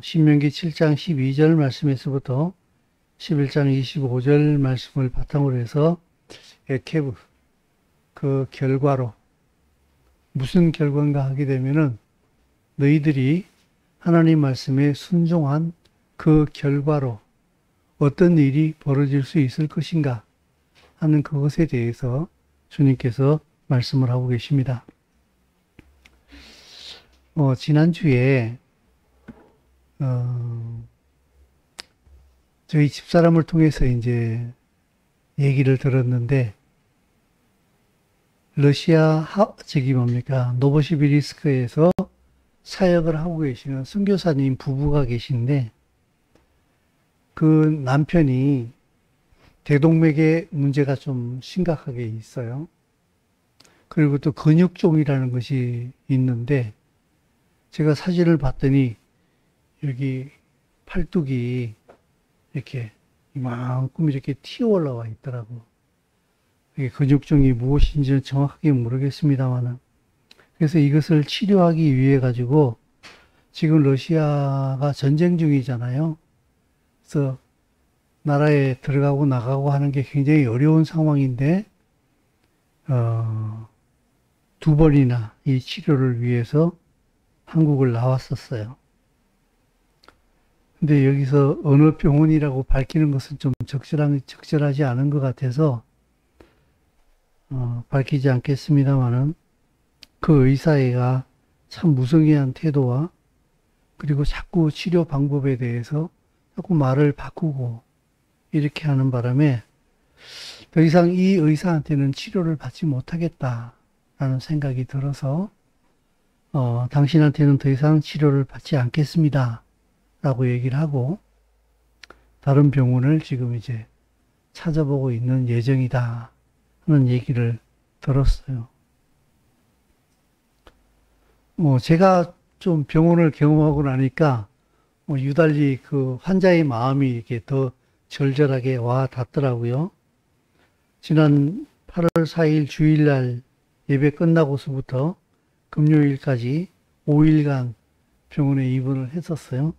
신명기 7장 12절 말씀에서부터 11장 25절 말씀을 바탕으로 해서 에케브, 그 결과로, 무슨 결과인가 하게 되면은 너희들이 하나님 말씀에 순종한 그 결과로 어떤 일이 벌어질 수 있을 것인가 하는 그것에 대해서 주님께서 말씀을 하고 계십니다. 지난주에 저희 집사람을 통해서 이제 얘기를 들었는데, 러시아 노보시비리스크에서 사역을 하고 계시는 선교사님 부부가 계신데, 그 남편이 대동맥에 문제가 좀 심각하게 있어요. 그리고 또 근육종이라는 것이 있는데, 제가 사진을 봤더니 여기 팔뚝이 이렇게 이만큼 이렇게 튀어 올라와 있더라고. 이게 근육종이 무엇인지는 정확하게 모르겠습니다만은. 그래서 이것을 치료하기 위해 가지고 지금 러시아가 전쟁 중이잖아요. 그래서 나라에 들어가고 나가고 하는 게 굉장히 어려운 상황인데, 두 번이나 이 치료를 위해서 한국을 나왔었어요. 근데 여기서 어느 병원이라고 밝히는 것은 좀 적절하지 않은 것 같아서 밝히지 않겠습니다만은, 그 의사애가 참 무성의한 태도와, 그리고 자꾸 치료 방법에 대해서 자꾸 말을 바꾸고 이렇게 하는 바람에 더 이상 이 의사한테는 치료를 받지 못하겠다라는 생각이 들어서 당신한테는 더 이상 치료를 받지 않겠습니다 라고 얘기를 하고 다른 병원을 지금 이제 찾아보고 있는 예정이다 하는 얘기를 들었어요. 제가 좀 병원을 경험하고 나니까 유달리 그 환자의 마음이 이렇게 더 절절하게 와 닿더라고요. 지난 8월 4일 주일날 예배 끝나고서부터 금요일까지 5일간 병원에 입원을 했었어요.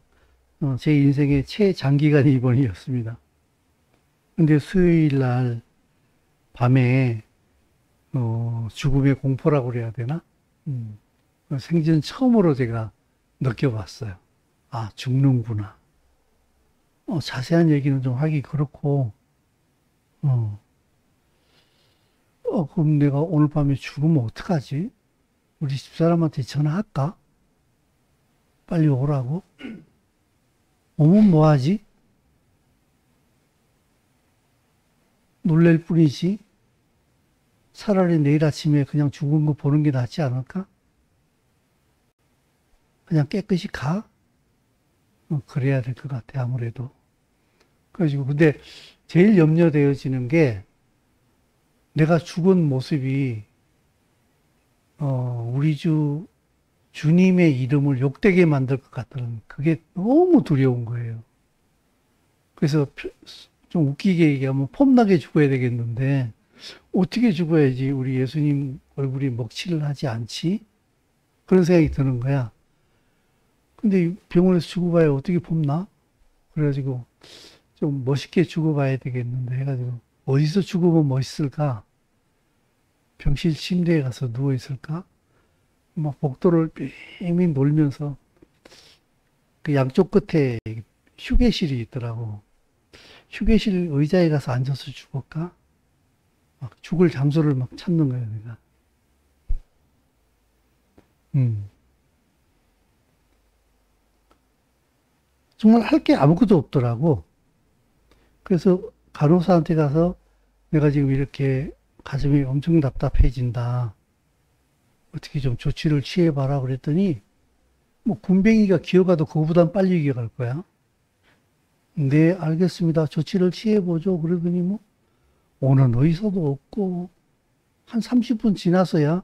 제 인생의 최장기간 입원이었습니다. 근데 수요일날 밤에 죽음의 공포라고 그래야 되나? 생전 처음으로 제가 느껴봤어요. 아, 죽는구나. 자세한 얘기는 좀 하기 그렇고, 그럼 내가 오늘 밤에 죽으면 어떡하지? 우리 집사람한테 전화할까? 빨리 오라고? 오면 뭐하지? 놀랄 뿐이지. 차라리 내일 아침에 그냥 죽은 거 보는 게 낫지 않을까? 그냥 깨끗이 가? 그래야 될 것 같아, 아무래도. 그래가지고, 근데 제일 염려되어지는 게 내가 죽은 모습이, 우리 주님의 이름을 욕되게 만들 것 같다는 그게 너무 두려운 거예요. 그래서 좀 웃기게 얘기하면 폼나게 죽어야 되겠는데, 어떻게 죽어야지 우리 예수님 얼굴이 먹칠을 하지 않지? 그런 생각이 드는 거야. 근데 병원에서 죽어봐야 어떻게 폼나? 그래가지고 좀 멋있게 죽어봐야 되겠는데 해가지고 어디서 죽으면 멋있을까? 병실 침대에 가서 누워있을까? 막 복도를 빙빙 돌면서 그 양쪽 끝에 휴게실이 있더라고. 휴게실 의자에 가서 앉아서 죽을까? 막 죽을 장소를 막 찾는 거야, 내가. 정말 할 게 아무것도 없더라고. 그래서 간호사한테 가서 내가 지금 이렇게 가슴이 엄청 답답해진다. 어떻게 좀 조치를 취해봐라 그랬더니, 뭐 군뱅이가 기어가도 그거보단 빨리 기어갈 거야. 네, 알겠습니다. 조치를 취해보죠. 그러더니 뭐 오는 의사도 없고 한 30분 지나서야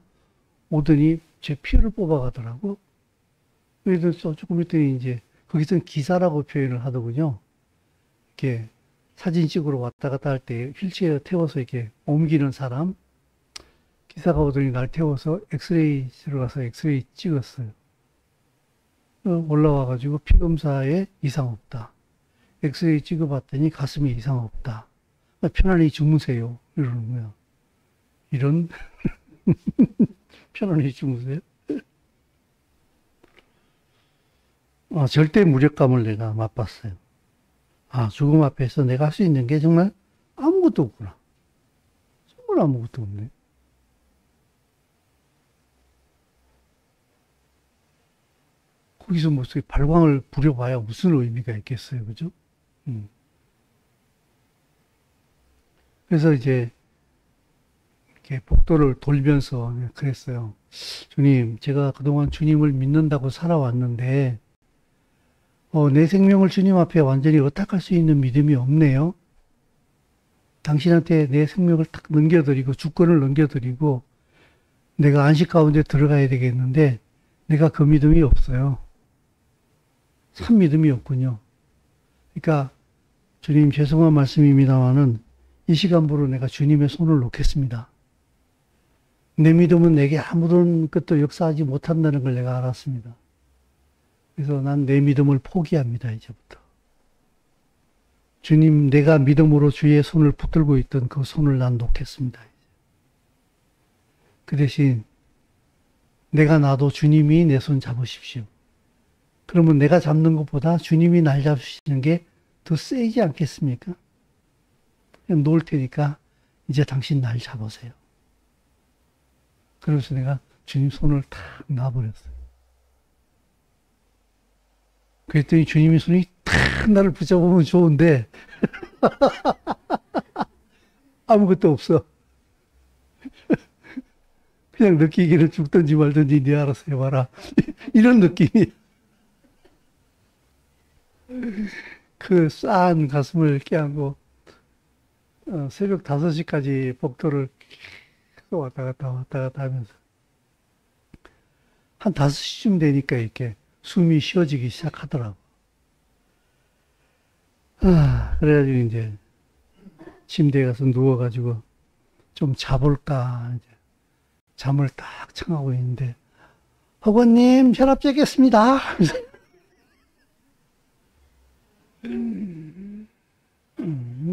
오더니 제 피를 뽑아가더라고. 그래서 조금 있더니 이제 거기서는 기사라고 표현을 하더군요. 이렇게 사진 찍으러 왔다 갔다 할 때 휠체어 태워서 이렇게 옮기는 사람. 기사가 오더니 날 태워서 엑스레이실로 가서 엑스레이 찍었어요. 올라와가지고 피검사에 이상 없다. 엑스레이 찍어봤더니 가슴에 이상 없다. 편안히 주무세요. 이러는 거야. 이런 편안히 주무세요? 절대 무력감을 내가 맛봤어요. 죽음 앞에서 내가 할 수 있는 게 정말 아무것도 없구나. 정말 아무것도 없네. 거기서 뭐 발광을 부려봐야 무슨 의미가 있겠어요. 그죠? 그래서 이제 이렇게 복도를 돌면서 그랬어요. 주님, 제가 그동안 주님을 믿는다고 살아왔는데, 내 생명을 주님 앞에 완전히 의탁할 수 있는 믿음이 없네요. 당신한테 내 생명을 딱 넘겨드리고, 주권을 넘겨드리고, 내가 안식 가운데 들어가야 되겠는데, 내가 그 믿음이 없어요. 참 믿음이 없군요. 그러니까, 주님 죄송한 말씀입니다만은, 이 시간부로 내가 주님의 손을 놓겠습니다. 내 믿음은 내게 아무런 것도 역사하지 못한다는 걸 내가 알았습니다. 그래서 난 내 믿음을 포기합니다, 이제부터. 주님, 내가 믿음으로 주의 손을 붙들고 있던 그 손을 난 놓겠습니다. 그 대신 내가 놔도 주님이 내 손 잡으십시오. 그러면 내가 잡는 것보다 주님이 날 잡으시는 게 더 세지 않겠습니까? 그냥 놓을 테니까 이제 당신 날 잡으세요. 그래서 내가 주님 손을 탁 놔버렸어요. 그랬더니 주님의 손이 탁 나를 붙잡으면 좋은데 아무것도 없어. 그냥 느끼기를 죽든지 말든지 네 알아서 해봐라. 이런 느낌이. 그 싸한 가슴을 깨안고 새벽 5시까지 복도를 왔다 갔다 하면서 한 5시쯤 되니까 이렇게 숨이 쉬어지기 시작하더라고. 그래가지고 이제 침대에 가서 누워가지고 좀 자볼까 이제 잠을 딱 청하고 있는데 허버님 혈압 재겠습니다.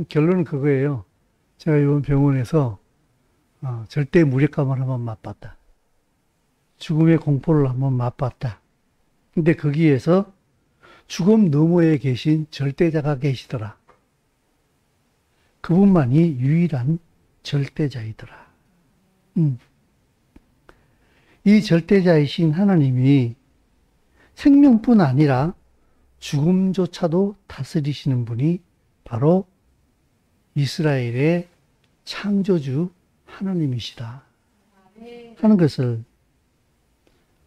결론은 그거예요. 제가 이번 병원에서 절대 무력감을 한번 맛봤다. 죽음의 공포를 한번 맛봤다. 근데 거기에서 죽음 너머에 계신 절대자가 계시더라. 그분만이 유일한 절대자이더라. 이 절대자이신 하나님이 생명뿐 아니라 죽음조차도 다스리시는 분이 바로 이스라엘의 창조주 하나님이시다 하는 것을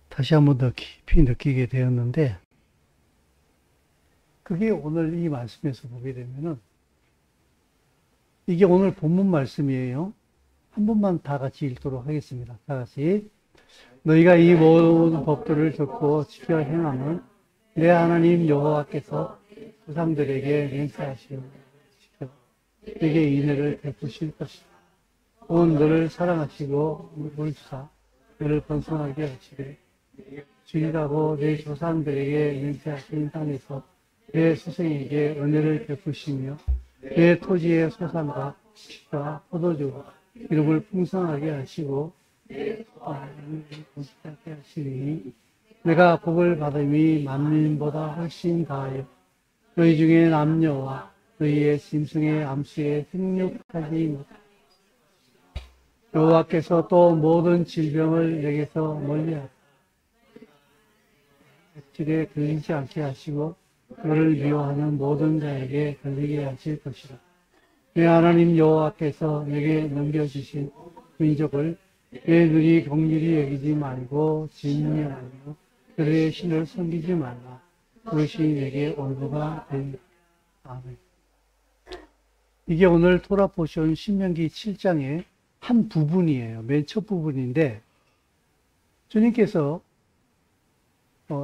다시 한 번 더 깊이 느끼게 되었는데, 그게 오늘 이 말씀에서 보게 되면은 이게 오늘 본문 말씀이에요. 한 번만 다 같이 읽도록 하겠습니다. 다 같이. 너희가 이 모든 법들을 듣고 지켜 행함은 내 하나님 여호와께서 조상들에게 맹세하시고 내게 인애를 베푸실 것이다. 온 너를 사랑하시고 물을 주사 너를 번성하게 하시되 주일하고 내 조상들에게 맹세하신 땅에서 내 스승에게 은혜를 베푸시며 내 토지의 소산과 식과 포도주와 기름을 풍성하게 하시고 번성하게 하시니 내가 복을 받음이 만민보다 훨씬 다하여 너희 중에 남녀와 너희의 짐승의 암수에 생육하지 못하고 여호와께서 또 모든 질병을 내게서 멀리하고 질에 걸리지 않게 하시고 너를 미워하는 모든 자에게 걸리게 하실 것이라. 내 하나님 여호와께서 내게 넘겨주신 민족을 내 눈이 긍휼히 여기지 말고 진멸하며 그들의 신을 섬기지 말라. 그것이 내게 올무가 되리라. 아멘. 이게 오늘 토라 포션 신명기 7장의 한 부분이에요. 맨 첫 부분인데 주님께서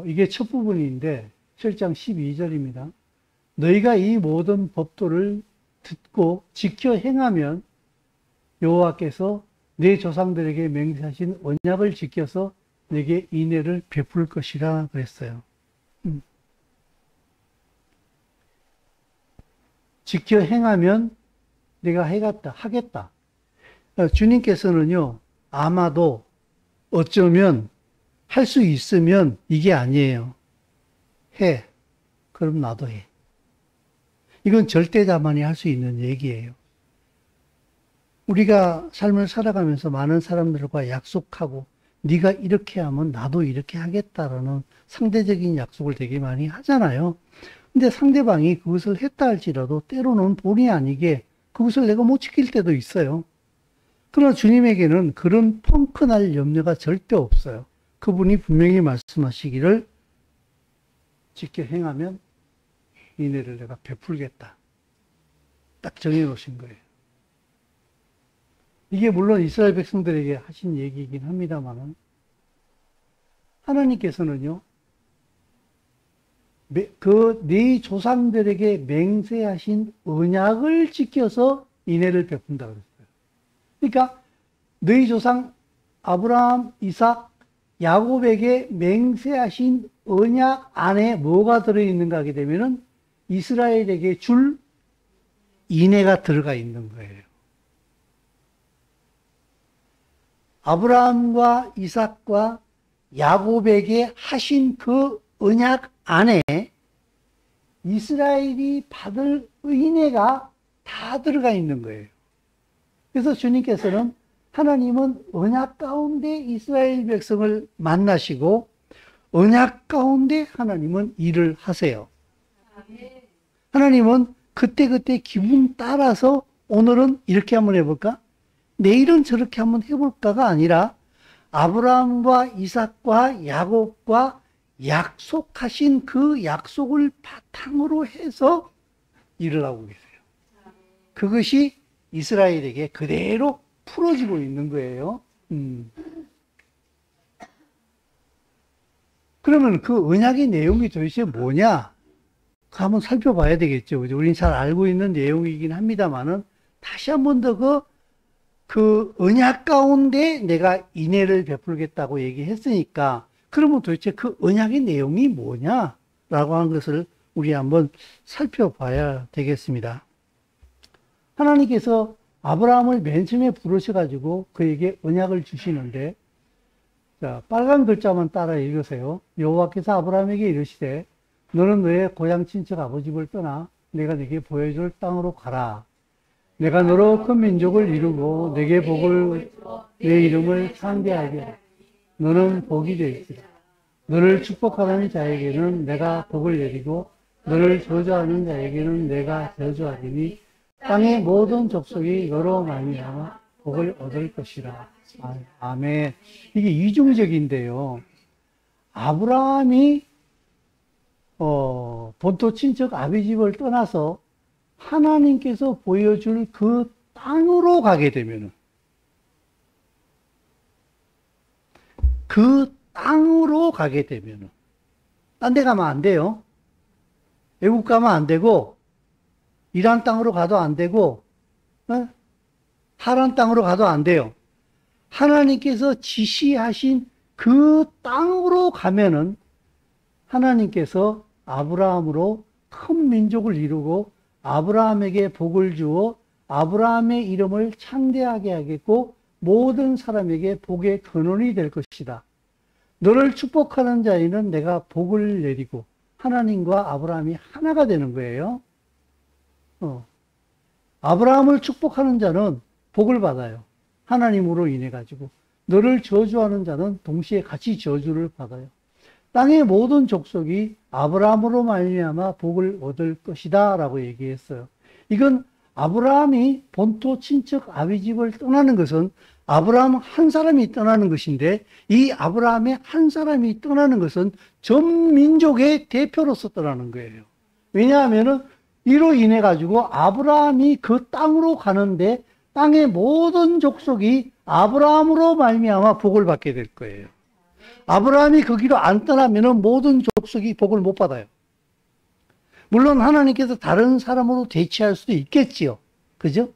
이게 첫 부분인데 7장 12절입니다. 너희가 이 모든 법도를 듣고 지켜 행하면 여호와께서 내 조상들에게 맹세하신 언약을 지켜서 내게 인애를 베풀 것이라 그랬어요. 지켜 행하면 내가 하겠다. 주님께서는요, 아마도 어쩌면 할 수 있으면 이게 아니에요. 해. 그럼 나도 해. 이건 절대자만이 할 수 있는 얘기예요. 우리가 삶을 살아가면서 많은 사람들과 약속하고 네가 이렇게 하면 나도 이렇게 하겠다라는 상대적인 약속을 되게 많이 하잖아요. 근데 상대방이 그것을 했다 할지라도 때로는 본의 아니게 그것을 내가 못 지킬 때도 있어요. 그러나 주님에게는 그런 펑크날 염려가 절대 없어요. 그분이 분명히 말씀하시기를 지켜 행하면 이내를 내가 베풀겠다. 딱 정해놓으신 거예요. 이게 물론 이스라엘 백성들에게 하신 얘기이긴 합니다만은 하나님께서는요, 그 네 조상들에게 맹세하신 언약을 지켜서 인애를 베푼다고 그랬어요. 그러니까 너희 조상 아브라함, 이삭, 야곱에게 맹세하신 언약 안에 뭐가 들어있는가 하게 되면은 이스라엘에게 줄 인애가 들어가 있는 거예요. 아브라함과 이삭과 야곱에게 하신 그 언약 안에 이스라엘이 받을 은혜가 다 들어가 있는 거예요. 그래서 주님께서는 하나님은 언약 가운데 이스라엘 백성을 만나시고 언약 가운데 하나님은 일을 하세요. 하나님은 그때그때 기분 따라서 오늘은 이렇게 한번 해볼까? 내일은 저렇게 한번 해볼까가 아니라 아브라함과 이삭과 야곱과 약속하신 그 약속을 바탕으로 해서 일을 하고 계세요. 그것이 이스라엘에게 그대로 풀어지고 있는 거예요. 그러면 그 언약의 내용이 도대체 뭐냐? 한번 살펴봐야 되겠죠. 우리는 잘 알고 있는 내용이긴 합니다만은 다시 한 번 더 그 언약 가운데 내가 인애를 베풀겠다고 얘기했으니까 그러면 도대체 그 언약의 내용이 뭐냐라고 하는 것을 우리 한번 살펴봐야 되겠습니다. 하나님께서 아브라함을 맨 처음에 부르셔가지고 그에게 언약을 주시는데, 자, 빨간 글자만 따라 읽으세요. 여호와께서 아브라함에게 이르시되 너는 너의 고향 친척 아버지 집을 떠나 내가 네게 보여줄 땅으로 가라. 내가 너로 큰 민족을 이루고 내게 복을 내 이름을 창대하게 하라. 너는 복이 될지라. 너를 축복하는 자에게는 내가 복을 내리고 너를 저주하는 자에게는 내가 저주하리니 땅의 모든 족속이 너로 말미암아 복을 얻을 것이라. 아멘. 이게 이중적인데요. 아브라함이 본토 친척 아비 집을 떠나서 하나님께서 보여줄 그 땅으로 가게 되면은 딴 데 가면 안 돼요. 외국 가면 안 되고 이란 땅으로 가도 안 되고 하란 땅으로 가도 안 돼요. 하나님께서 지시하신 그 땅으로 가면은 하나님께서 아브라함으로 큰 민족을 이루고 아브라함에게 복을 주어 아브라함의 이름을 창대하게 하겠고 모든 사람에게 복의 근원이 될 것이다. 너를 축복하는 자에는 내가 복을 내리고 하나님과 아브라함이 하나가 되는 거예요. 아브라함을 축복하는 자는 복을 받아요. 하나님으로 인해 가지고. 너를 저주하는 자는 동시에 같이 저주를 받아요. 땅의 모든 족속이 아브라함으로 말미암아 복을 얻을 것이다 라고 얘기했어요. 이건 아브라함이 본토 친척 아비 집을 떠나는 것은 아브라함 한 사람이 떠나는 것인데 이 아브라함의 한 사람이 떠나는 것은 전 민족의 대표로서 떠나는 거예요. 왜냐하면은 이로 인해 가지고 아브라함이 그 땅으로 가는데 땅의 모든 족속이 아브라함으로 말미암아 복을 받게 될 거예요. 아브라함이 그 길을 안 떠나면은 모든 족속이 복을 못 받아요. 물론 하나님께서 다른 사람으로 대체할 수도 있겠지요. 그죠?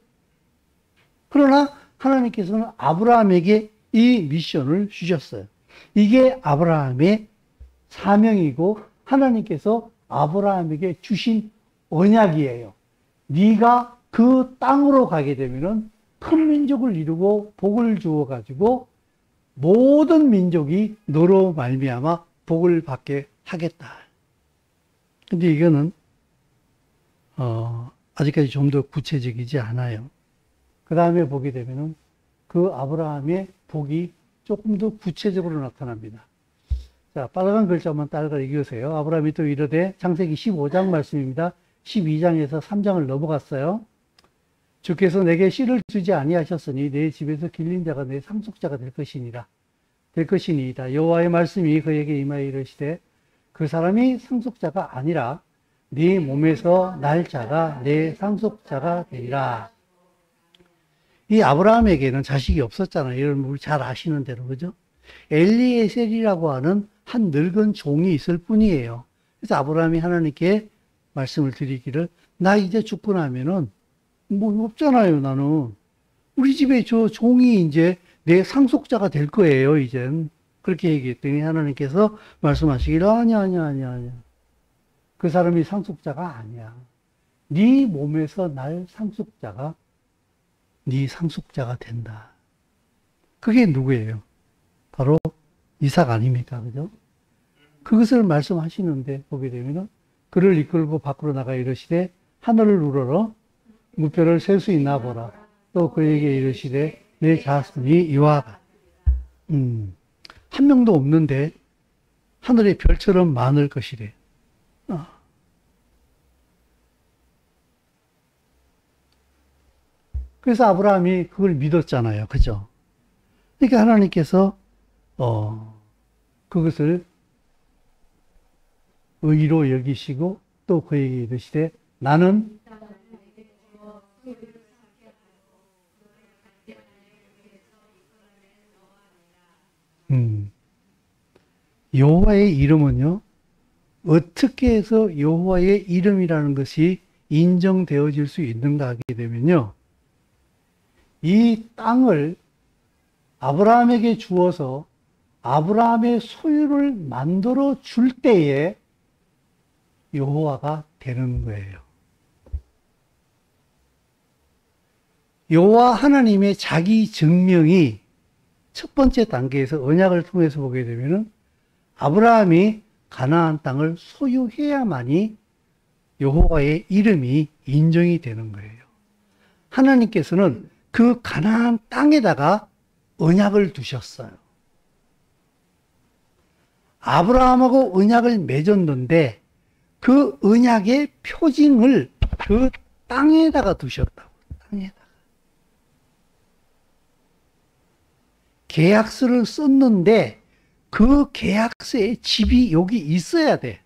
그러나 하나님께서는 아브라함에게 이 미션을 주셨어요. 이게 아브라함의 사명이고 하나님께서 아브라함에게 주신 언약이에요. 네가 그 땅으로 가게 되면은 큰 민족을 이루고 복을 주어 가지고 모든 민족이 너로 말미암아 복을 받게 하겠다. 근데 이거는 아직까지 좀 더 구체적이지 않아요. 그 다음에 보게 되면은 그 아브라함의 복이 조금 더 구체적으로 나타납니다. 자, 빨간 글자만 따라 읽으세요. 아브라함이 또 이르되, 창세기 15장 말씀입니다. 12장에서 3장을 넘어갔어요. 주께서 내게 씨를 주지 아니하셨으니 내 집에서 길린 자가 내 상속자가 될 것이니이다. 여호와의 말씀이 그에게 임하여 이르시되, 그 사람이 상속자가 아니라 네 몸에서 날 자가 내 상속자가 되리라. 이 아브라함에게는 자식이 없었잖아요. 여러분 우리 잘 아시는 대로, 그죠? 엘리에셀이라고 하는 한 늙은 종이 있을 뿐이에요. 그래서 아브라함이 하나님께 말씀을 드리기를, 나 이제 죽고 나면은 뭐 없잖아요, 나는. 우리 집에 저 종이 이제 내 상속자가 될 거예요, 이젠. 그렇게 얘기했더니 하나님께서 말씀하시기를, 아니야. 그 사람이 상속자가 아니야. 네 몸에서 날 상속자가 네 상속자가 된다. 그게 누구예요? 바로 이삭 아닙니까? 그죠? 그것을 말씀하시는데 보게 되면은 그를 이끌고 밖으로 나가 이르시되, 하늘을 우러러 무뼈를 셀 수 있나 보라. 또 그에게 이르시되, 내 자손이 이와 같다. 한 명도 없는데 하늘의 별처럼 많을 것이래. 그래서 아브라함이 그걸 믿었잖아요. 그죠? 그러니까 하나님께서 그것을 의로 여기시고 또 그에게 이르시되, 나는 여호와의 이름은요, 어떻게 해서 여호와의 이름이라는 것이 인정되어질 수 있는가 하게 되면요, 이 땅을 아브라함에게 주어서 아브라함의 소유를 만들어 줄 때에 여호와가 되는 거예요. 여호와 하나님의 자기 증명이 첫 번째 단계에서 언약을 통해서 보게 되면은 아브라함이 가나안 땅을 소유해야만이 여호와의 이름이 인정이 되는 거예요. 하나님께서는 그 가나안 땅에다가 언약을 두셨어요. 아브라함하고 언약을 맺었는데 그 언약의 표징을 그 땅에다가 두셨다고. 땅에다가. 계약서를 썼는데 그 계약서에 집이 여기 있어야 돼.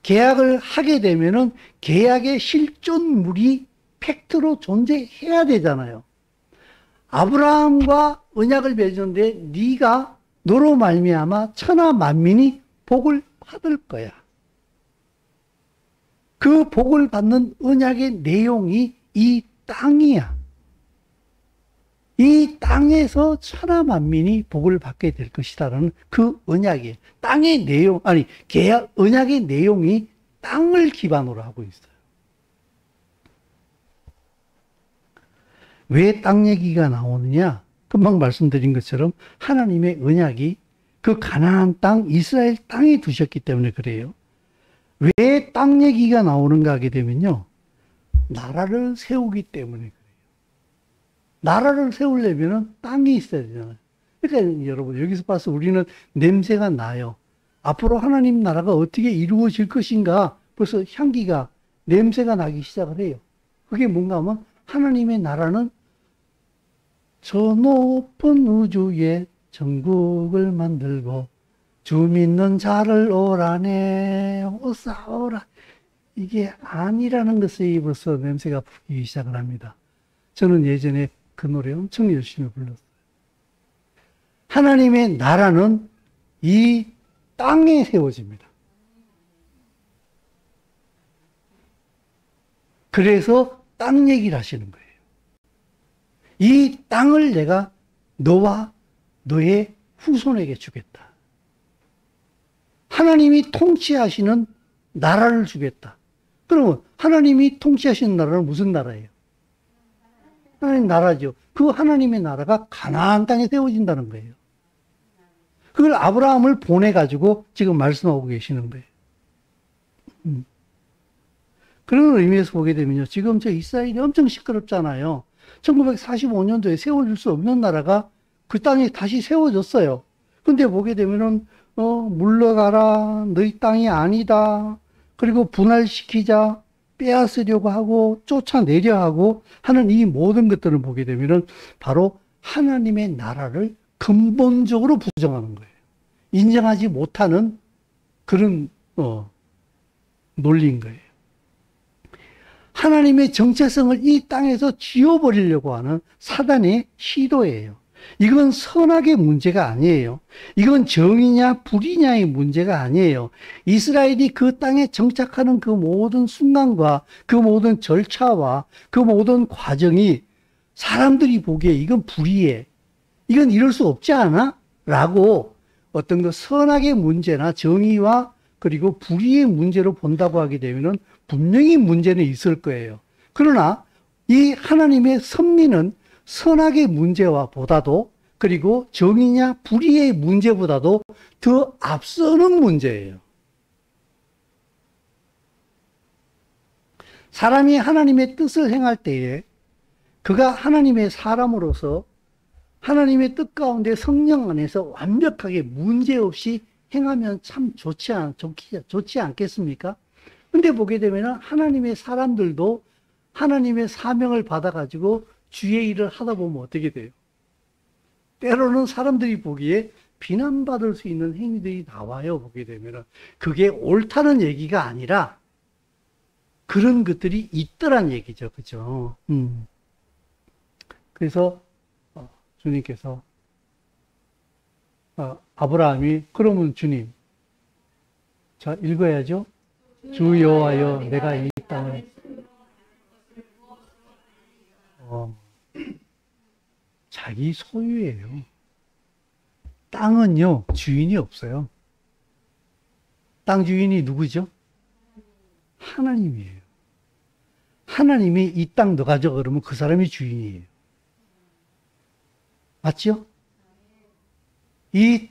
계약을 하게 되면은 계약의 실존물이 팩트로 존재해야 되잖아요. 아브라함과 언약을 맺었는데 네가 너로 말미암아 천하 만민이 복을 받을 거야. 그 복을 받는 언약의 내용이 이 땅이야. 이 땅에서 천하 만민이 복을 받게 될 것이다라는 그 언약이에요. 땅의 내용, 아니 계약 언약의 내용이 땅을 기반으로 하고 있어요. 왜 땅 얘기가 나오느냐? 금방 말씀드린 것처럼 하나님의 언약이 그 가나안 땅, 이스라엘 땅에 두셨기 때문에 그래요. 왜 땅 얘기가 나오는가 하게 되면요, 나라를 세우기 때문에 그래요. 나라를 세우려면 땅이 있어야 되잖아요. 그러니까 여러분 여기서 봐서 우리는 냄새가 나요. 앞으로 하나님 나라가 어떻게 이루어질 것인가 벌써 향기가, 냄새가 나기 시작을 해요. 그게 뭔가 하면 하나님의 나라는 저 높은 우주에 천국을 만들고 주 믿는 자를 오라네 오사오라, 이게 아니라는 것이 벌써 냄새가 풍기기 시작을 합니다. 저는 예전에 그 노래 엄청 열심히 불렀어요. 하나님의 나라는 이 땅에 세워집니다. 그래서 땅 얘기를 하시는 거예요. 이 땅을 내가 너와 너의 후손에게 주겠다. 하나님이 통치하시는 나라를 주겠다. 그러면 하나님이 통치하시는 나라는 무슨 나라예요? 하나님 나라죠. 그 하나님의 나라가 가나안 땅에 세워진다는 거예요. 그걸 아브라함을 보내가지고 지금 말씀하고 계시는 거예요. 그런 의미에서 보게 되면요. 지금 저 이스라엘이 엄청 시끄럽잖아요. 1945년도에 세워질 수 없는 나라가 그 땅에 다시 세워졌어요. 근데 보게 되면은, 물러가라. 너희 땅이 아니다. 그리고 분할시키자. 빼앗으려고 하고, 쫓아내려 하고 하는 이 모든 것들을 보게 되면은 바로 하나님의 나라를 근본적으로 부정하는 거예요. 인정하지 못하는 그런, 논리인 거예요. 하나님의 정체성을 이 땅에서 지워버리려고 하는 사단의 시도예요. 이건 선악의 문제가 아니에요. 이건 정의냐 불의냐의 문제가 아니에요. 이스라엘이 그 땅에 정착하는 그 모든 순간과 그 모든 절차와 그 모든 과정이 사람들이 보기에 이건 불의해. 이건 이럴 수 없지 않아? 라고 어떤 그 선악의 문제나 정의와 그리고 불의의 문제로 본다고 하게 되면은 분명히 문제는 있을 거예요. 그러나 이 하나님의 섭리는 선악의 문제와 보다도 그리고 정의냐 불의의 문제보다도 더 앞서는 문제예요. 사람이 하나님의 뜻을 행할 때에 그가 하나님의 사람으로서 하나님의 뜻 가운데 성령 안에서 완벽하게 문제없이 행하면 참 좋지 않겠습니까? 근데 보게 되면 하나님의 사람들도 하나님의 사명을 받아가지고 주의 일을 하다 보면 어떻게 돼요? 때로는 사람들이 보기에 비난받을 수 있는 행위들이 나와요. 보게 되면 그게 옳다는 얘기가 아니라 그런 것들이 있더란 얘기죠. 그죠? 그래서 주님께서 아브라함이 그러면 주님 자 읽어야죠. 주 여호와여 내가 이 땅을 자기 소유예요. 땅은요 주인이 없어요. 땅 주인이 누구죠? 하나님이에요. 하나님이 이 땅 너 가져 그러면 그 사람이 주인이에요. 맞죠? 이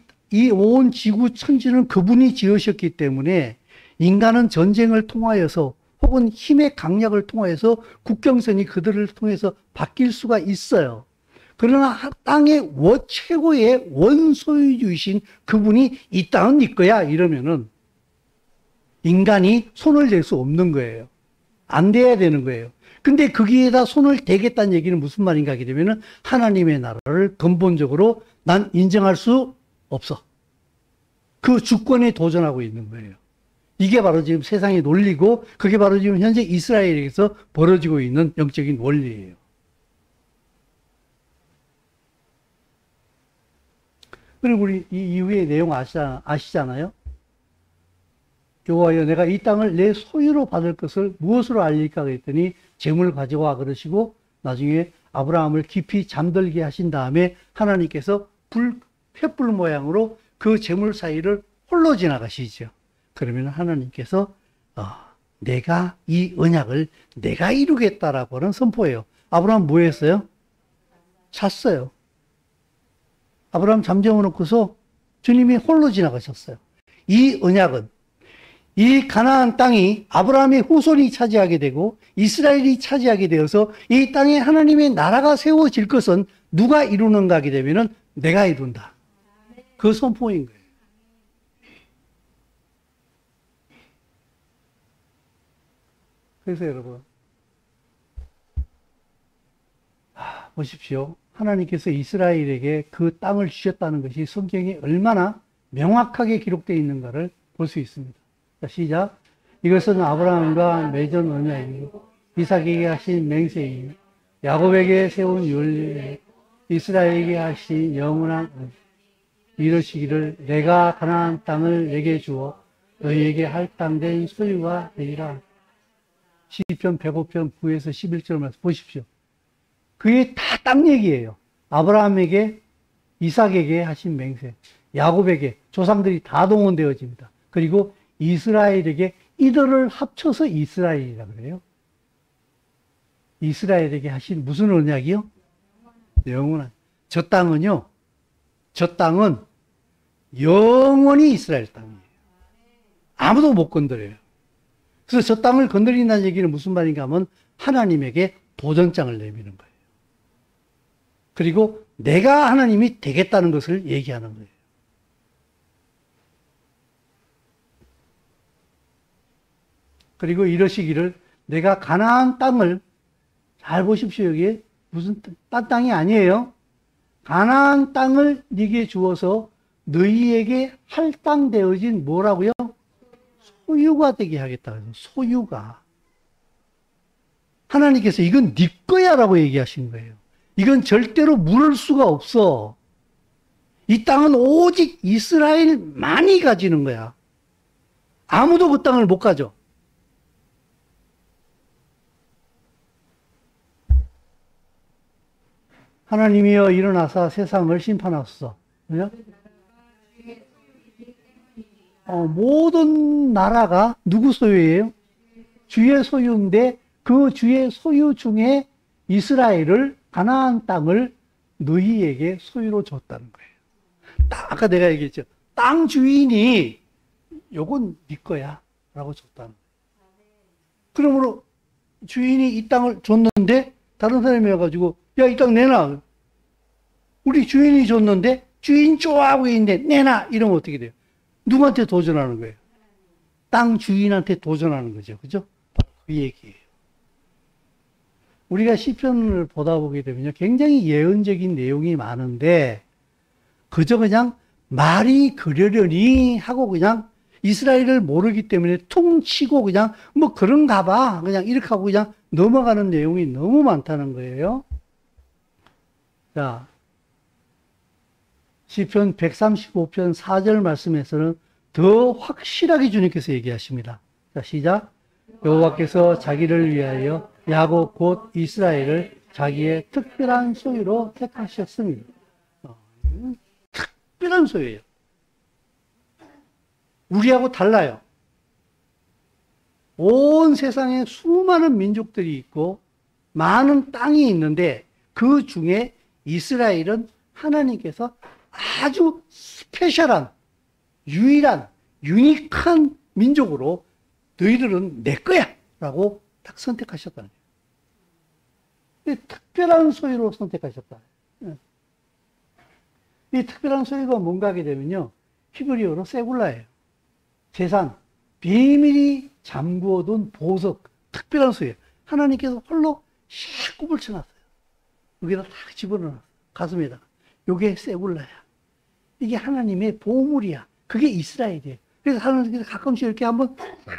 온 지구 천지는 그분이 지으셨기 때문에 인간은 전쟁을 통하여서 혹은 힘의 강약을 통하여서 국경선이 그들을 통해서 바뀔 수가 있어요. 그러나 땅의 최고의 원소유주이신 그분이 이 땅은 네 거야 이러면은 인간이 손을 댈 수 없는 거예요. 안 돼야 되는 거예요. 근데 거기에다 손을 대겠다는 얘기는 무슨 말인가 하게 되면은 하나님의 나라를 근본적으로 난 인정할 수 없어. 그 주권에 도전하고 있는 거예요. 이게 바로 지금 세상의 논리고 그게 바로 지금 현재 이스라엘에서 벌어지고 있는 영적인 원리예요. 그리고 우리 이 이후의 내용 아시잖아요? 여호와여 내가 이 땅을 내 소유로 받을 것을 무엇으로 알릴까 그랬더니 재물 가져와 그러시고 나중에 아브라함을 깊이 잠들게 하신 다음에 하나님께서 횃불 모양으로 그 재물 사이를 홀로 지나가시죠. 그러면 하나님께서 내가 이 언약을 내가 이루겠다라고 하는 선포예요. 아브라함 뭐 했어요? 잤어요. 아브라함 잠재워 놓고서 주님이 홀로 지나가셨어요. 이 언약은 이 가나안 땅이 아브라함의 후손이 차지하게 되고 이스라엘이 차지하게 되어서 이 땅에 하나님의 나라가 세워질 것은 누가 이루는가 하게 되면은 내가 이룬다. 그 선포인 거예요. 그래서 여러분 보십시오. 하나님께서 이스라엘에게 그 땅을 주셨다는 것이 성경에 얼마나 명확하게 기록되어 있는가를 볼 수 있습니다. 자, 시작. 이것은 아브라함과 맺은 언약이요 이삭에게 하신 맹세이요 야곱에게 세운 율례 이스라엘에게 하신 영원한 이르시기를 내가 가나안 땅을 내게 주어 너희에게 할당된 소유가 되리라. 시편 105편 9에서 11절 말씀 보십시오. 그게 다 땅 얘기예요. 아브라함에게 이삭에게 하신 맹세, 야곱에게 조상들이 다 동원되어집니다. 그리고 이스라엘에게 이들을 합쳐서 이스라엘이라 그래요. 이스라엘에게 하신 무슨 언약이요? 영원한. 저 땅은요, 저 땅은 영원히 이스라엘 땅이에요. 아무도 못 건드려요. 그래서 저 땅을 건드린다는 얘기는 무슨 말인가 하면 하나님에게 도전장을 내미는 거예요. 그리고 내가 하나님이 되겠다는 것을 얘기하는 거예요. 그리고 이러시기를 내가 가나안 땅을 잘 보십시오. 여기에 무슨 딴 땅이 아니에요. 가나안 땅을 네게 주어서 너희에게 할당되어진 뭐라고요? 소유가 되게 하겠다. 소유가. 하나님께서 이건 네 거야 라고 얘기하신 거예요. 이건 절대로 물을 수가 없어. 이 땅은 오직 이스라엘만이 가지는 거야. 아무도 그 땅을 못 가져. 하나님이여 일어나사 세상을 심판하소서. 그죠? 모든 나라가 누구 소유예요? 주의 소유인데 그 주의 소유 중에 이스라엘을 가나안 땅을 너희에게 소유로 줬다는 거예요. 아까 내가 얘기했죠. 땅 주인이 요건 네 거야 라고 줬다는 거예요. 그러므로 주인이 이 땅을 줬는데 다른 사람이 와가지고 야, 이 땅 내놔. 우리 주인이 줬는데 주인 좋아하고 있는데 내놔. 이러면 어떻게 돼요? 누구한테 도전하는 거예요? 땅 주인한테 도전하는 거죠. 그죠? 그 얘기예요. 우리가 시편을 보다 보게 되면요. 굉장히 예언적인 내용이 많은데 그저 그냥 말이 그러려니 하고 그냥 이스라엘을 모르기 때문에 퉁 치고 그냥 뭐 그런가 봐. 그냥 이렇게 하고 그냥 넘어가는 내용이 너무 많다는 거예요. 자, 시편 135편 4절 말씀에서는 더 확실하게 주님께서 얘기하십니다. 자, 시작. 여호와께서 자기를 위하여 야곱 곧 이스라엘을 자기의 특별한 소유로 택하셨습니다. 특별한 소유예요. 우리하고 달라요. 온 세상에 수많은 민족들이 있고 많은 땅이 있는데 그 중에 이스라엘은 하나님께서 아주 스페셜한 유일한 유니크한 민족으로 너희들은 내 거야 라고 딱 선택하셨다는 거예요. 특별한 소유로 선택하셨다. 이 특별한 소유가 뭔가 하게 되면요. 히브리어로 세굴라예요. 재산, 비밀이 잠구어둔 보석, 특별한 소유예요. 하나님께서 홀로 샥 굽을 쳐놨어요. 여기다 딱 집어넣어 가슴에다가. 요게 세굴라야. 이게 하나님의 보물이야. 그게 이스라엘이에요. 그래서 하나님께서 가끔씩 이렇게 한번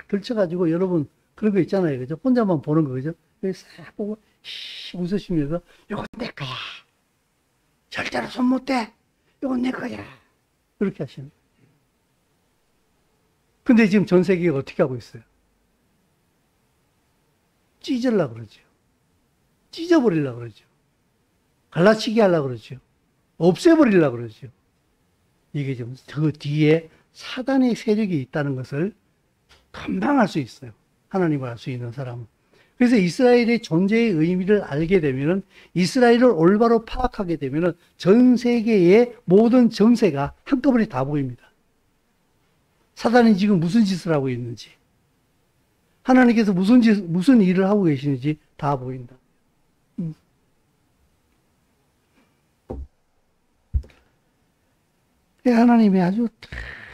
걸쳐가지고 여러분 그런 거 있잖아요. 그죠? 혼자만 보는 거, 그죠? 여기 싹 보고, 웃으시면서, 요건 내 거야. 절대로 손 못 대. 요건 내 거야. 이렇게 하시는 거예요. 근데 지금 전 세계가 어떻게 하고 있어요? 찢으려고 그러죠. 찢어버리려고 그러죠. 갈라치기 하려고 그러죠. 없애버리려고 그러죠. 이게 좀 그 뒤에 사단의 세력이 있다는 것을 금방 알 수 있어요. 하나님을 알 수 있는 사람은. 그래서 이스라엘의 존재의 의미를 알게 되면은, 이스라엘을 올바로 파악하게 되면은 전 세계의 모든 정세가 한꺼번에 다 보입니다. 사단이 지금 무슨 짓을 하고 있는지, 하나님께서 무슨 일을 하고 계시는지 다 보인다. 하나님이 아주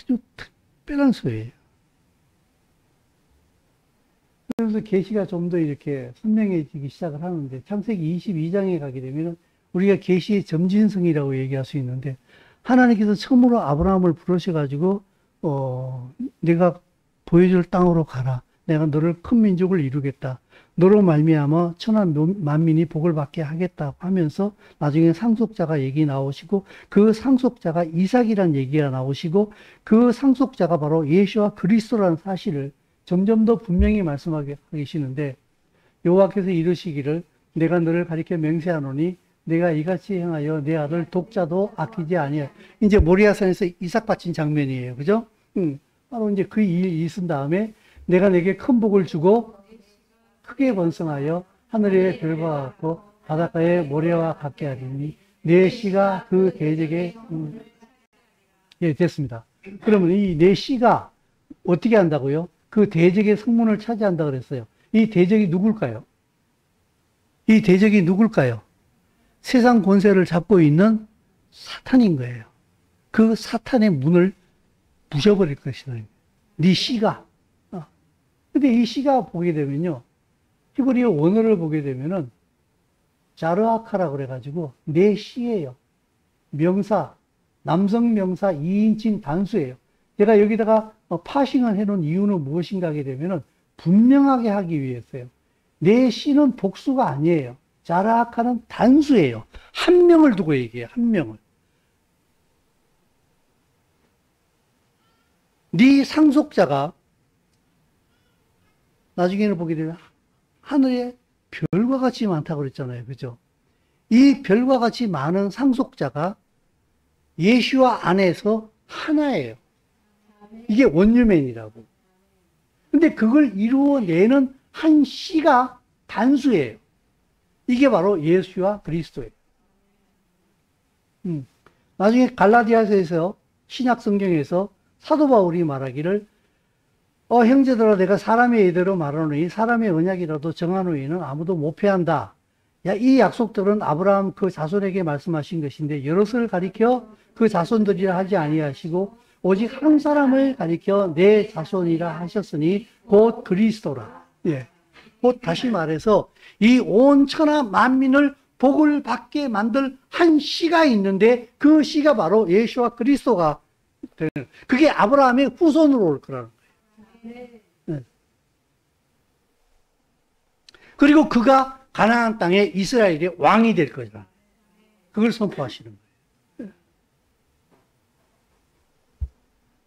특별한 소예요. 그래서 계시가 좀 더 이렇게 선명해지기 시작을 하는데, 창세기 22장에 가게 되면 우리가 계시의 점진성이라고 얘기할 수 있는데, 하나님께서 처음으로 아브라함을 부르셔가지고 내가 보여줄 땅으로 가라. 내가 너를 큰 민족을 이루겠다. 너로 말미암아 천하 만민이 복을 받게 하겠다 하면서 나중에 상속자가 얘기 나오시고, 그 상속자가 이삭이라는 얘기가 나오시고, 그 상속자가 바로 예수와 그리스도라는 사실을 점점 더 분명히 말씀하게 계시는데, 여호와께서 이르시기를 내가 너를 가리켜 맹세하노니 내가 이같이 행하여 내 아들 독자도 아끼지 아니하여. 이제 모리아산에서 이삭 바친 장면이에요. 그죠? 바로 이제 그 일이 있은 다음에 내가 내게 큰 복을 주고 크게 번성하여 하늘의 별과 같고 바닷가의 모래와 같게 하리니 내 씨가 그 대적에 예, 됐습니다. 그러면 이 내 씨가 어떻게 한다고요? 그 대적의 성문을 차지한다 그랬어요. 이 대적이 누굴까요? 이 대적이 누굴까요? 세상 권세를 잡고 있는 사탄인 거예요. 그 사탄의 문을 부셔버릴 것이다. 네 씨가. 근데 이 씨가 보게 되면요. 히브리어 원어를 보게 되면은 자르아카라고 그래가지고 내 씨예요. 명사, 남성 명사 2인칭 단수예요. 제가 여기다가 파싱을 해놓은 이유는 무엇인가 하게 되면은 분명하게 하기 위해서요. 내 씨는 복수가 아니에요. 자라아카는 단수예요. 한 명을 두고 얘기해요. 한 명을. 네 상속자가 나중에는 보게 되면 하늘에 별과 같이 많다고 그랬잖아요. 그죠? 이 별과 같이 많은 상속자가 예수와 안에서 하나예요. 이게 원유맨이라고. 근데 그걸 이루어내는 한 씨가 단수예요. 이게 바로 예수와 그리스도예요. 나중에 갈라디아서에서 신약 성경에서 사도 바울이 말하기를 형제들아 내가 사람의 예대로 말하노니 사람의 언약이라도 정한 후에는 아무도 못 패한다. 야, 이 약속들은 아브라함 그 자손에게 말씀하신 것인데 여럿을 가리켜 그 자손들이라 하지 아니하시고 오직 한 사람을 가리켜 내 자손이라 하셨으니 곧 그리스도라. 예. 곧 다시 말해서 이 온 천하 만민을 복을 받게 만들 한 씨가 있는데 그 씨가 바로 예수와 그리스도가 되는, 그게 아브라함의 후손으로 올 거라는 거예요. 네. 그리고 그가 가나안 땅에 이스라엘의 왕이 될 거다. 그걸 선포하시는 거예요.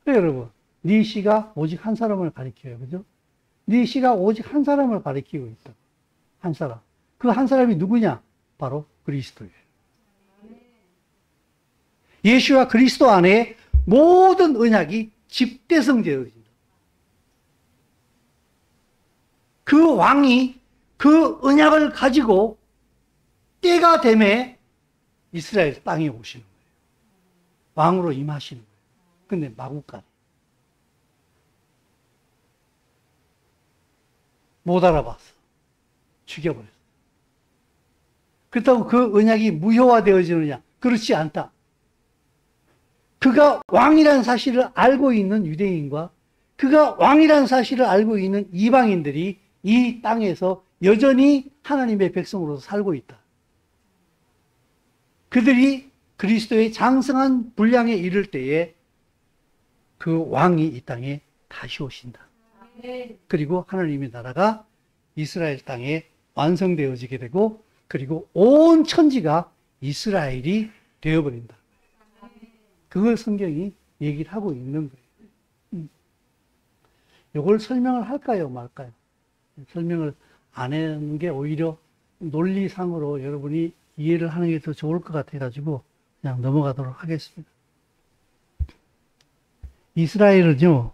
네, 여러분, 네 씨가 오직 한 사람을 가리켜요. 그죠? 네 씨가 오직 한 사람을 가리키고 있다. 한 사람. 그 한 사람이 누구냐? 바로 그리스도예요. 예수와 그리스도 안에 모든 언약이 집대성되어진다. 그 왕이 그 언약을 가지고 때가 되매 이스라엘 땅에 오시는 거예요. 왕으로 임하시는 거예요. 근데 마구간 못 알아봤어. 죽여버렸어. 그렇다고 그 언약이 무효화되어지느냐? 그렇지 않다. 그가 왕이라는 사실을 알고 있는 유대인과 그가 왕이라는 사실을 알고 있는 이방인들이 이 땅에서 여전히 하나님의 백성으로서 살고 있다. 그들이 그리스도의 장성한 분량에 이를 때에 그 왕이 이 땅에 다시 오신다. 그리고 하나님의 나라가 이스라엘 땅에 완성되어지게 되고 그리고 온 천지가 이스라엘이 되어버린다. 그걸 성경이 얘기를 하고 있는 거예요. 이걸 설명을 할까요, 말까요? 설명을 안 하는 게 오히려 논리상으로 여러분이 이해를 하는 게 더 좋을 것 같아가지고 그냥 넘어가도록 하겠습니다. 이스라엘은요,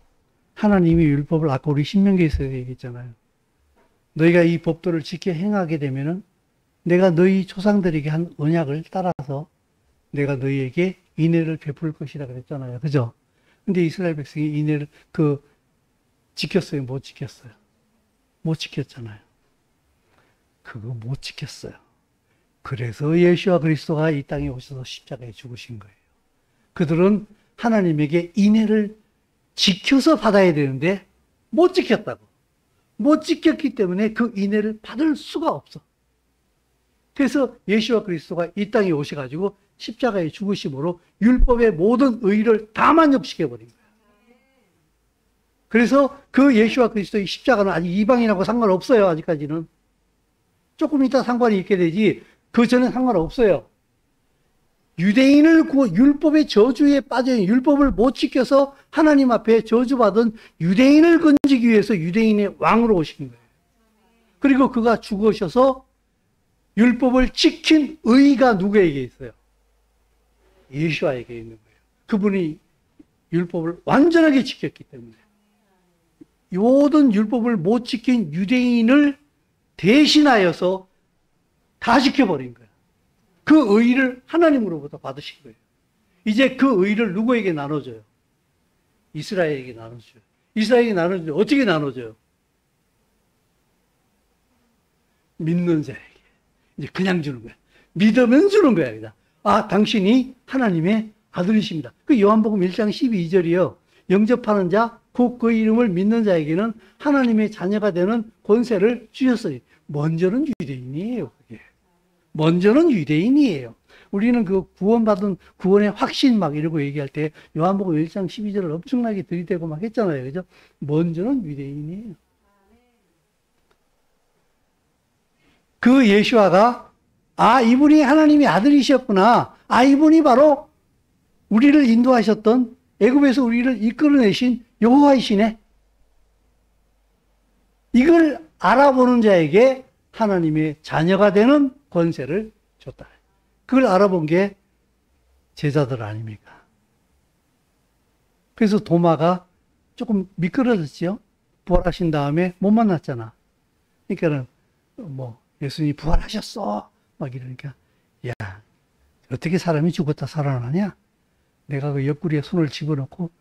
하나님이 율법을 아까 우리 신명기에서 얘기했잖아요. 너희가 이 법도를 지켜 행하게 되면은 내가 너희 조상들에게 한 언약을 따라서 내가 너희에게 인애를 베풀 것이라 그랬잖아요. 그죠? 근데 이스라엘 백성이 인애를 지켰어요? 못 지켰어요? 못 지켰잖아요. 그거 못 지켰어요. 그래서 예수와 그리스도가 이 땅에 오셔서 십자가에 죽으신 거예요. 그들은 하나님에게 인애를 지켜서 받아야 되는데 못 지켰다고. 못 지켰기 때문에 그 인애를 받을 수가 없어. 그래서 예수와 그리스도가 이 땅에 오셔가지고 십자가에 죽으심으로 율법의 모든 의의를 다 만족시켜버린 거예요. 그래서 그 예수와 그리스도의 십자가는 아직 이방인하고 상관없어요. 아직까지는. 조금 이따 상관이 있게 되지 그 전엔 상관없어요. 유대인을 율법의 저주에 빠져 율법을 못 지켜서 하나님 앞에 저주받은 유대인을 건지기 위해서 유대인의 왕으로 오신 거예요. 그리고 그가 죽으셔서 율법을 지킨 의의가 누구에게 있어요? 예수와에게 있는 거예요. 그분이 율법을 완전하게 지켰기 때문에 모든 율법을 못 지킨 유대인을 대신하여서 다 지켜버린 거예요. 그 의의를 하나님으로부터 받으신 거예요. 이제 그 의의를 누구에게 나눠줘요? 이스라엘에게 나눠줘요. 이스라엘에게 나눠줘요. 어떻게 나눠줘요? 믿는 자에게. 이제 그냥 주는 거야. 믿으면 주는 거야. 그냥. 아, 당신이 하나님의 아들이십니다. 그 요한복음 1장 12절이요. 영접하는 자, 곧 그 이름을 믿는 자에게는 하나님의 자녀가 되는 권세를 주셨어요. 먼저는 유대인이에요. 그게. 먼저는 유대인이에요. 우리는 그 구원받은 구원의 확신 막 이러고 얘기할 때 요한복음 1장 12절을 엄청나게 들이대고 막 했잖아요. 그죠? 먼저는 유대인이에요. 그 예수아가 아, 이분이 하나님의 아들이셨구나. 아, 이분이 바로 우리를 인도하셨던 애굽에서 우리를 이끌어내신 여호와이시네. 이걸 알아보는 자에게 하나님의 자녀가 되는 권세를 줬다. 그걸 알아본 게 제자들 아닙니까? 그래서 도마가 조금 미끄러졌죠. 부활하신 다음에 못 만났잖아. 그러니까는 뭐 예수님이 부활하셨어 막 이러니까 야, 어떻게 사람이 죽었다 살아나냐? 내가 그 옆구리에 손을 집어넣고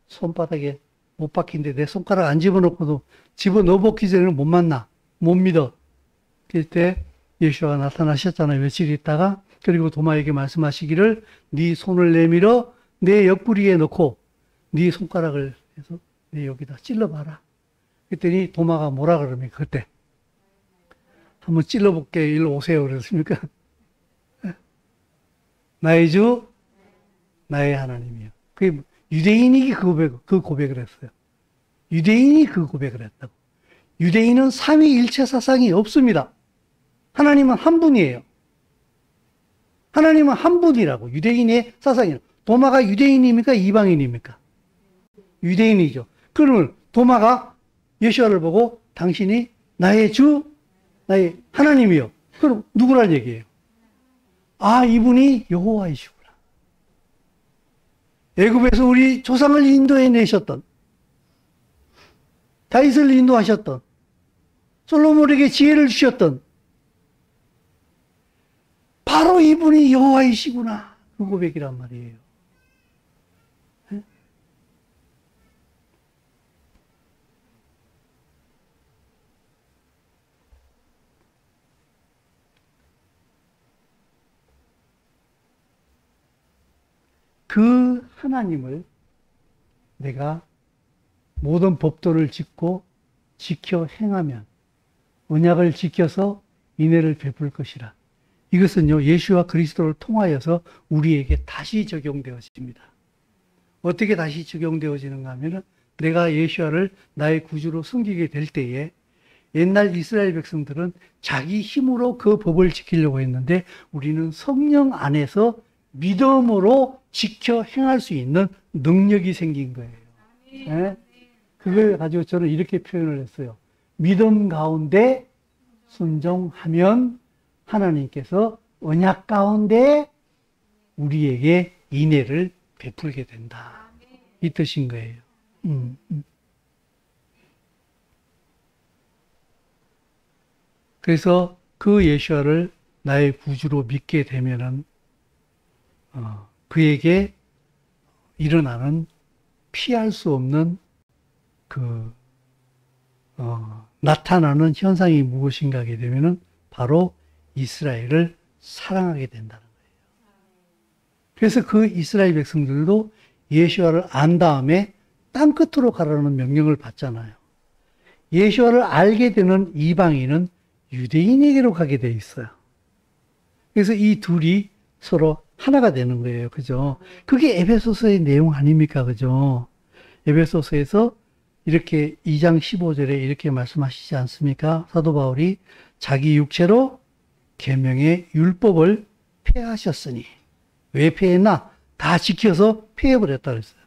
손바닥에 못 박힌데 내 손가락 안 집어넣고도 집어넣어 먹기 전에는 못 만나. 못 믿어. 그때 예수가 나타나셨잖아요. 며칠 있다가. 그리고 도마에게 말씀하시기를 네 손을 내밀어 내 옆구리에 넣고 네 손가락을 해서 내 여기다 찔러봐라. 그랬더니 도마가 뭐라 그럽니까? 그때 한번 찔러볼게. 일로 오세요. 그랬습니까? 나의 주, 나의 하나님이요. 그게 유대인이 그 고백을 했어요. 유대인이 그 고백을 했다고. 유대인은 삼위일체 사상이 없습니다. 하나님은 한 분이에요. 하나님은 한 분이라고. 유대인의 사상이에요. 도마가 유대인입니까? 이방인입니까? 유대인이죠. 그러면 도마가 예수아를 보고 당신이 나의 주, 나의 하나님이요. 그럼 누구란 얘기예요? 아, 이분이 여호와이시구나. 애굽에서 우리 조상을 인도해 내셨던, 다윗을 인도하셨던, 솔로몬에게 지혜를 주셨던 바로 이분이 여호와이시구나. 그 고백이란 말이에요. 네? 그 하나님을 내가 모든 법도를 짓고 지켜 행하면 언약을 지켜서 인애를 베풀 것이라. 이것은요, 예수와 그리스도를 통하여서 우리에게 다시 적용되어집니다. 어떻게 다시 적용되어지는가 하면은 내가 예수와를 나의 구주로 섬기게 될 때에 옛날 이스라엘 백성들은 자기 힘으로 그 법을 지키려고 했는데 우리는 성령 안에서 믿음으로 지켜 행할 수 있는 능력이 생긴 거예요. 네? 그걸 가지고 저는 이렇게 표현을 했어요. 믿음 가운데 순종하면 하나님께서 언약 가운데 우리에게 인애를 베풀게 된다. 이 뜻인 거예요. 그래서 그 예수와를 나의 구주로 믿게 되면은 그에게 일어나는 피할 수 없는 나타나는 현상이 무엇인가 하게 되면은 바로 이스라엘을 사랑하게 된다는 거예요. 그래서 그 이스라엘 백성들도 예수와를 안 다음에 땅 끝으로 가라는 명령을 받잖아요. 예수와를 알게 되는 이방인은 유대인에게로 가게 돼 있어요. 그래서 이 둘이 서로 하나가 되는 거예요. 그죠? 그게 에베소서의 내용 아닙니까? 그죠? 에베소서에서 이렇게 2장 15절에 이렇게 말씀하시지 않습니까? 사도 바울이 자기 육체로 계명의 율법을 폐하셨으니. 왜 폐했나? 다 지켜서 폐해버렸다 그랬어요.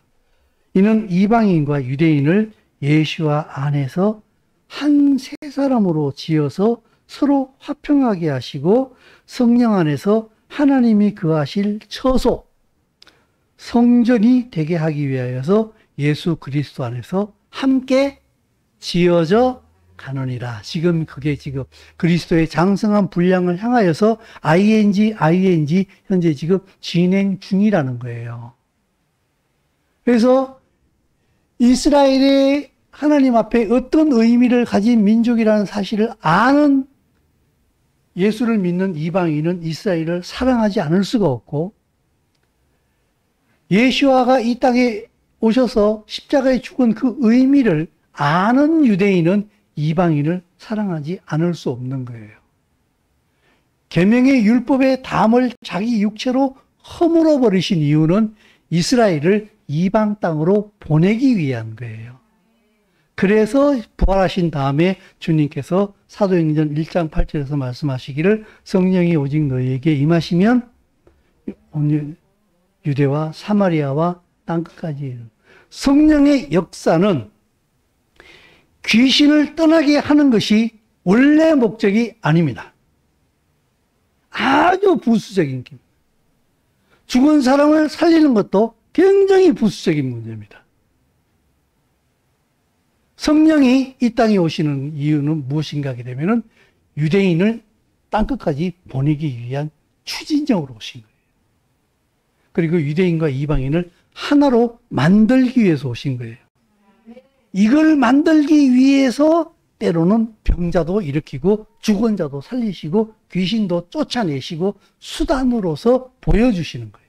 이는 이방인과 유대인을 예수와 안에서 한 세 사람으로 지어서 서로 화평하게 하시고 성령 안에서 하나님이 거하실 처소, 성전이 되게 하기 위하여서 예수 그리스도 안에서 함께 지어져 가느니라. 지금 그게 지금 그리스도의 장성한 분량을 향하여서 ing 현재 지금 진행 중이라는 거예요. 그래서 이스라엘의 하나님 앞에 어떤 의미를 가진 민족이라는 사실을 아는 예수를 믿는 이방인은 이스라엘을 사랑하지 않을 수가 없고, 예수아가 이 땅에 오셔서 십자가에 죽은 그 의미를 아는 유대인은 이방인을 사랑하지 않을 수 없는 거예요. 계명의 율법의 담을 자기 육체로 허물어 버리신 이유는 이스라엘을 이방 땅으로 보내기 위한 거예요. 그래서 부활하신 다음에 주님께서 사도행전 1장 8절에서 말씀하시기를 성령이 오직 너희에게 임하시면 유대와 사마리아와 땅끝까지. 성령의 역사는 귀신을 떠나게 하는 것이 원래 목적이 아닙니다. 아주 부수적인 길. 죽은 사람을 살리는 것도 굉장히 부수적인 문제입니다. 성령이 이 땅에 오시는 이유는 무엇인가 하게 되면은 유대인을 땅끝까지 보내기 위한 추진력으로 오신 거예요. 그리고 유대인과 이방인을 하나로 만들기 위해서 오신 거예요. 이걸 만들기 위해서 때로는 병자도 일으키고 죽은 자도 살리시고 귀신도 쫓아내시고 수단으로서 보여주시는 거예요.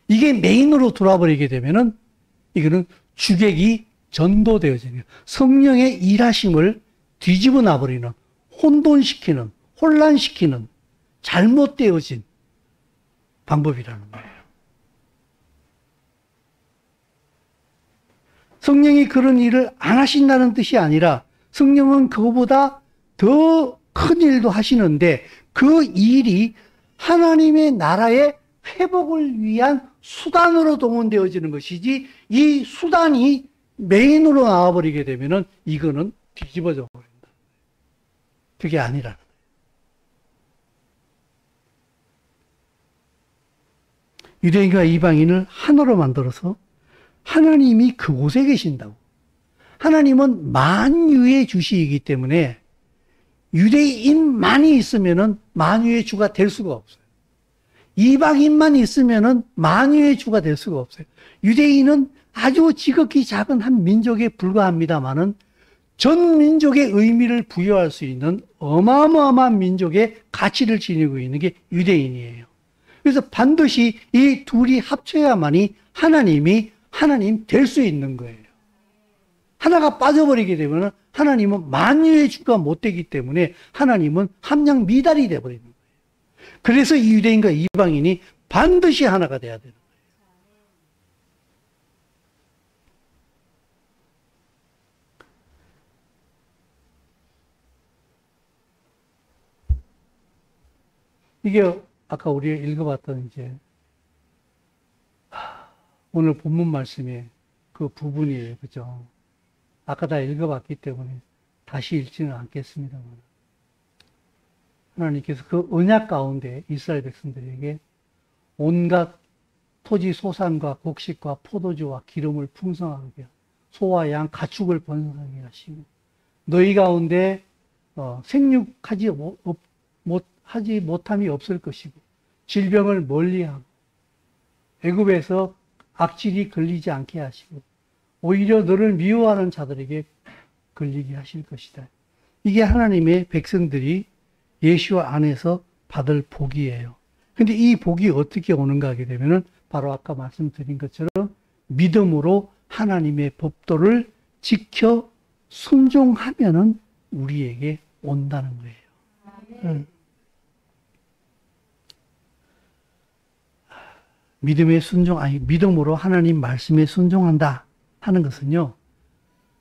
이게 메인으로 돌아버리게 되면은 이거는 주객이 전도되어지는 거예요. 성령의 일하심을 뒤집어 놔버리는, 혼돈시키는, 혼란시키는 잘못되어진 방법이라는 거예요. 성령이 그런 일을 안 하신다는 뜻이 아니라 성령은 그거보다 더 큰 일도 하시는데 그 일이 하나님의 나라의 회복을 위한 수단으로 동원되어지는 것이지, 이 수단이 메인으로 나와버리게 되면은 이거는 뒤집어져 버린다. 그게 아니라는 거예요. 유대인과 이방인을 하나로 만들어서 하나님이 그곳에 계신다고. 하나님은 만유의 주시이기 때문에 유대인만이 있으면은 만유의 주가 될 수가 없어요. 이방인만 있으면은 만유의 주가 될 수가 없어요. 유대인은 아주 지극히 작은 한 민족에 불과합니다만은 전 민족의 의미를 부여할 수 있는 어마어마한 민족의 가치를 지니고 있는 게 유대인이에요. 그래서 반드시 이 둘이 합쳐야만이 하나님이 하나님 될 수 있는 거예요. 하나가 빠져버리게 되면 하나님은 만유의 주가 못 되기 때문에 하나님은 함량 미달이 되어버리는 거예요. 그래서 이 유대인과 이방인이 반드시 하나가 돼야 되는 거예요. 이게 아까 우리가 읽어봤던 이제 오늘 본문 말씀의 그 부분이에요. 그죠? 아까 다 읽어봤기 때문에 다시 읽지는 않겠습니다만, 하나님께서 그 언약 가운데 이스라엘 백성들에게 온갖 토지 소산과 곡식과 포도주와 기름을 풍성하게, 소와 양 가축을 번성하게 하시고, 너희 가운데 생육하지 못함이 없을 것이고, 질병을 멀리하고, 애굽에서 악질이 걸리지 않게 하시고, 오히려 너를 미워하는 자들에게 걸리게 하실 것이다. 이게 하나님의 백성들이 예수와 안에서 받을 복이에요. 근데 이 복이 어떻게 오는가 하게 되면은 바로 아까 말씀드린 것처럼 믿음으로 하나님의 법도를 지켜 순종하면은 우리에게 온다는 거예요. 믿음으로 하나님 말씀에 순종한다 하는 것은요,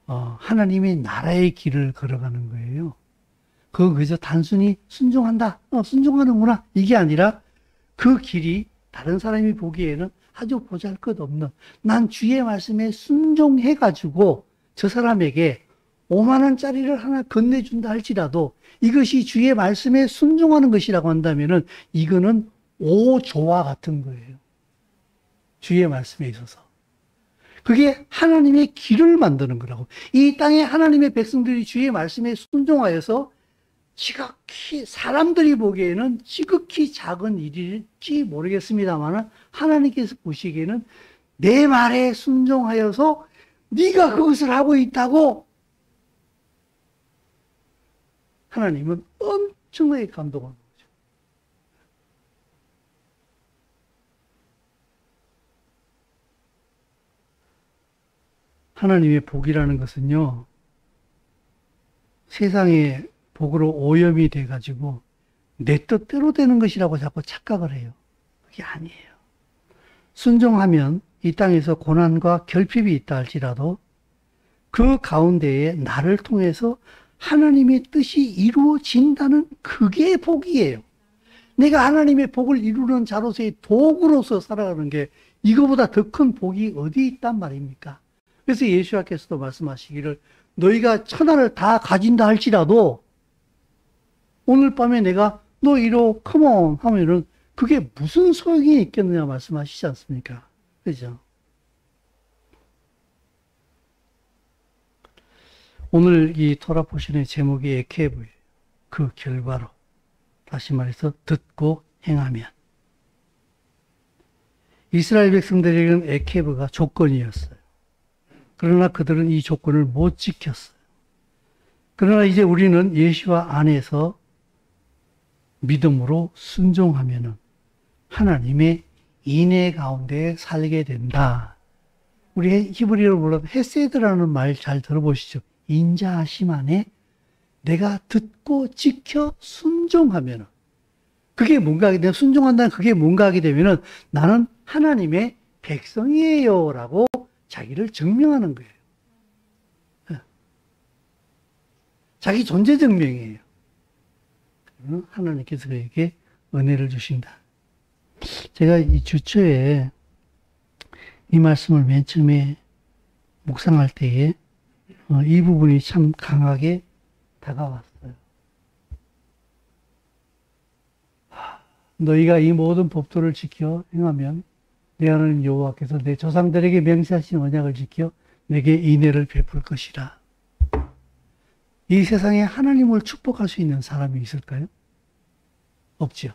하나님의 나라의 길을 걸어가는 거예요. 그거 그저 단순히 순종한다, 순종하는구나, 이게 아니라 그 길이 다른 사람이 보기에는 아주 보잘것없는, 난 주의 말씀에 순종해가지고 저 사람에게 5만 원짜리를 하나 건네준다 할지라도 이것이 주의 말씀에 순종하는 것이라고 한다면은 이거는 오조와 같은 거예요. 주의 말씀에 있어서. 그게 하나님의 길을 만드는 거라고. 이 땅에 하나님의 백성들이 주의 말씀에 순종하여서 지극히 사람들이 보기에는 지극히 작은 일일지 모르겠습니다만 하나님께서 보시기에는 내 말에 순종하여서 네가 그것을 하고 있다고 하나님은 엄청나게 감동하는 거죠. 하나님의 복이라는 것은요, 세상의 복으로 오염이 돼가지고 내 뜻대로 되는 것이라고 자꾸 착각을 해요. 그게 아니에요. 순종하면 이 땅에서 고난과 결핍이 있다 할지라도 그 가운데에 나를 통해서 하나님의 뜻이 이루어진다는 그게 복이에요. 내가 하나님의 복을 이루는 자로서의 도구로서 살아가는 게 이거보다 더 큰 복이 어디 있단 말입니까? 그래서 예수님께서도 말씀하시기를 너희가 천하를 다 가진다 할지라도 오늘 밤에 내가 너 이로 컴온 하면은 그게 무슨 소용이 있겠느냐 말씀하시지 않습니까? 그죠? 오늘 이 토라 포션의 제목이 에케브예요. 그 결과로. 다시 말해서 듣고 행하면. 이스라엘 백성들에게는 에케브가 조건이었어요. 그러나 그들은 이 조건을 못 지켰어요. 그러나 이제 우리는 예수와 안에서 믿음으로 순종하면은 하나님의 인애 가운데 살게 된다. 우리 히브리어로 불러도 헤세드라는 말 잘 들어보시죠. 인자하심 안에 내가 듣고 지켜 순종하면은 그게 뭔가 하게 되면 순종한다는 그게 뭔가 하게 되면은 나는 하나님의 백성이에요라고 자기를 증명하는 거예요. 자기 존재 증명이에요. 하나님께서 그에게 은혜를 주신다. 제가 이 주초에 이 말씀을 맨 처음에 묵상할 때에 이 부분이 참 강하게 다가왔어요. 너희가 이 모든 법도를 지켜 행하면 내 하나님 여호와께서 내 조상들에게 맹세하신 언약을 지켜 내게 인애를 베풀 것이라. 이 세상에 하나님을 축복할 수 있는 사람이 있을까요? 없죠.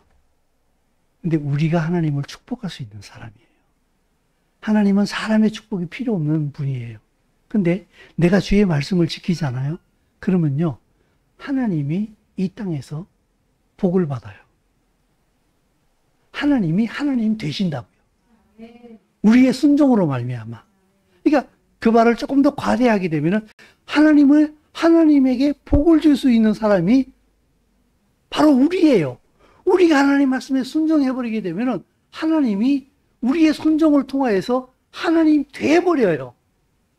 근데 우리가 하나님을 축복할 수 있는 사람이에요. 하나님은 사람의 축복이 필요 없는 분이에요. 근데 내가 주의 말씀을 지키잖아요. 그러면요, 하나님이 이 땅에서 복을 받아요. 하나님이 하나님 되신다고요. 우리의 순종으로 말미암아. 그러니까 그 말을 조금 더 과대하게 되면은 하나님에게 복을 줄 수 있는 사람이 바로 우리예요. 우리가 하나님 말씀에 순종해버리게 되면은 하나님이 우리의 순종을 통하여서 하나님 돼버려요.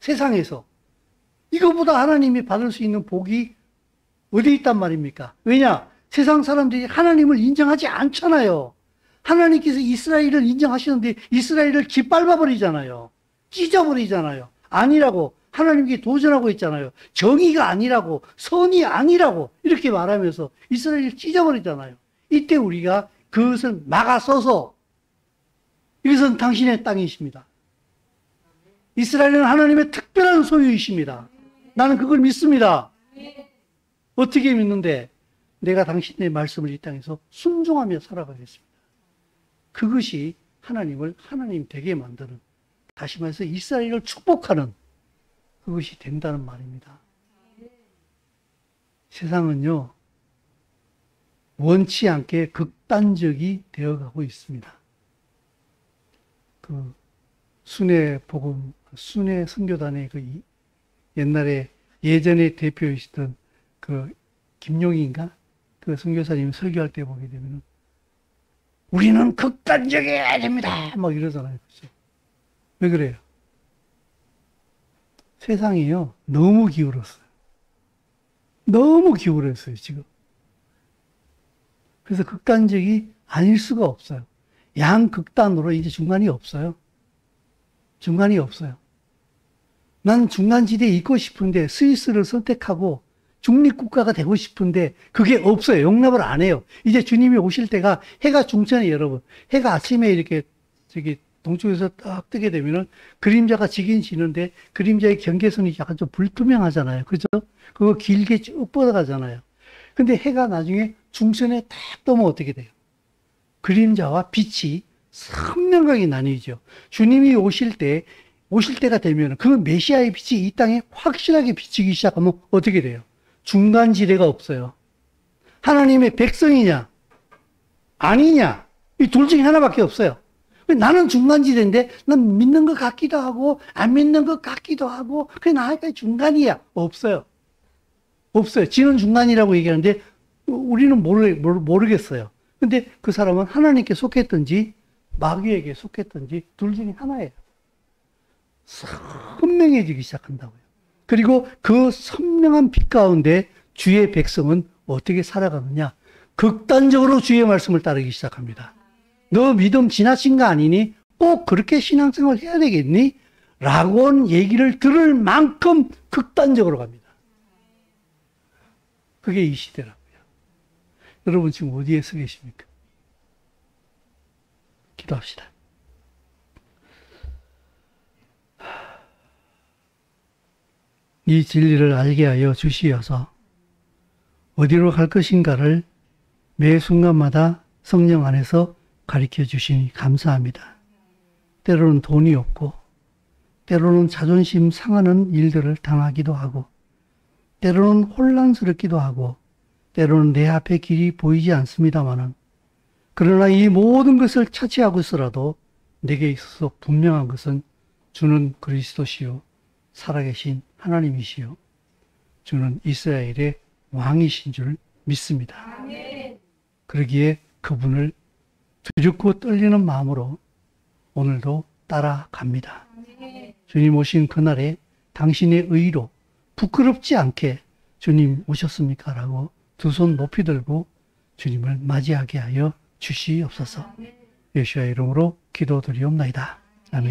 세상에서. 이거보다 하나님이 받을 수 있는 복이 어디 있단 말입니까? 왜냐? 세상 사람들이 하나님을 인정하지 않잖아요. 하나님께서 이스라엘을 인정하시는데 이스라엘을 짓밟아버리잖아요. 찢어버리잖아요. 아니라고 하나님께 도전하고 있잖아요. 정의가 아니라고, 선이 아니라고 이렇게 말하면서 이스라엘을 찢어버리잖아요. 이때 우리가 그것을 막아서서 이것은 당신의 땅이십니다. 이스라엘은 하나님의 특별한 소유이십니다. 나는 그걸 믿습니다. 어떻게 믿는데? 내가 당신의 말씀을 이 땅에서 순종하며 살아가겠습니다. 그것이 하나님을 하나님 되게 만드는, 다시 말해서 이스라엘을 축복하는 그것이 된다는 말입니다. 세상은요, 원치 않게 극단적이 되어가고 있습니다. 그 순회 복음, 순회 선교단의 그 옛날에 예전에 대표이시던 그 김용인가? 그 선교사님 설교할 때 보게 되면은 우리는 극단적이어야 됩니다. 막 이러잖아요. 그렇죠? 왜 그래요? 세상이요, 너무 기울었어요. 너무 기울었어요, 지금. 그래서 극단적이 아닐 수가 없어요. 양극단으로 이제 중간이 없어요. 중간이 없어요. 난 중간지대에 있고 싶은데 스위스를 선택하고 중립국가가 되고 싶은데 그게 없어요. 용납을 안 해요. 이제 주님이 오실 때가 해가 중천에 여러분, 해가 아침에 이렇게 동쪽에서 딱 뜨게 되면은 그림자가 지긴 지는데 그림자의 경계선이 약간 좀 불투명하잖아요. 그죠? 그거 길게 쭉 뻗어가잖아요. 근데 해가 나중에 중천에 딱 뜨면 어떻게 돼요? 그림자와 빛이 선명하게 나뉘죠. 주님이 오실 때가 되면 그 메시아의 빛이 이 땅에 확실하게 비치기 시작하면 어떻게 돼요? 중간 지대가 없어요. 하나님의 백성이냐? 아니냐? 이 둘 중에 하나밖에 없어요. 나는 중간지대인데, 난 믿는 것 같기도 하고, 안 믿는 것 같기도 하고, 그게 나니까 중간이야. 없어요. 없어요. 지는 중간이라고 얘기하는데, 우리는 모르겠어요. 근데 그 사람은 하나님께 속했든지, 마귀에게 속했든지, 둘 중에 하나예요. 선명해지기 시작한다고요. 그리고 그 선명한 빛 가운데 주의 백성은 어떻게 살아가느냐? 극단적으로 주의 말씀을 따르기 시작합니다. 너 믿음 지나친 거 아니니? 꼭 그렇게 신앙생활 해야 되겠니? 라고 얘기를 들을 만큼 극단적으로 갑니다. 그게 이 시대라고요. 여러분 지금 어디에 서 계십니까? 기도합시다. 이 진리를 알게 하여 주시어서 어디로 갈 것인가를 매 순간마다 성령 안에서 가르쳐 주시니 감사합니다. 때로는 돈이 없고, 때로는 자존심 상하는 일들을 당하기도 하고, 때로는 혼란스럽기도 하고, 때로는 내 앞에 길이 보이지 않습니다마는, 그러나 이 모든 것을 차치하고 있어라도 내게 있어서 분명한 것은 주는 그리스도시요 살아계신 하나님이시요 주는 이스라엘의 왕이신 줄 믿습니다. 아멘. 그러기에 그분을 두렵고 떨리는 마음으로 오늘도 따라갑니다. 아멘. 주님 오신 그날에 당신의 의로 부끄럽지 않게 주님 오셨습니까? 라고 두 손 높이 들고 주님을 맞이하게 하여 주시옵소서. 예수의 이름으로 기도드리옵나이다. 아멘.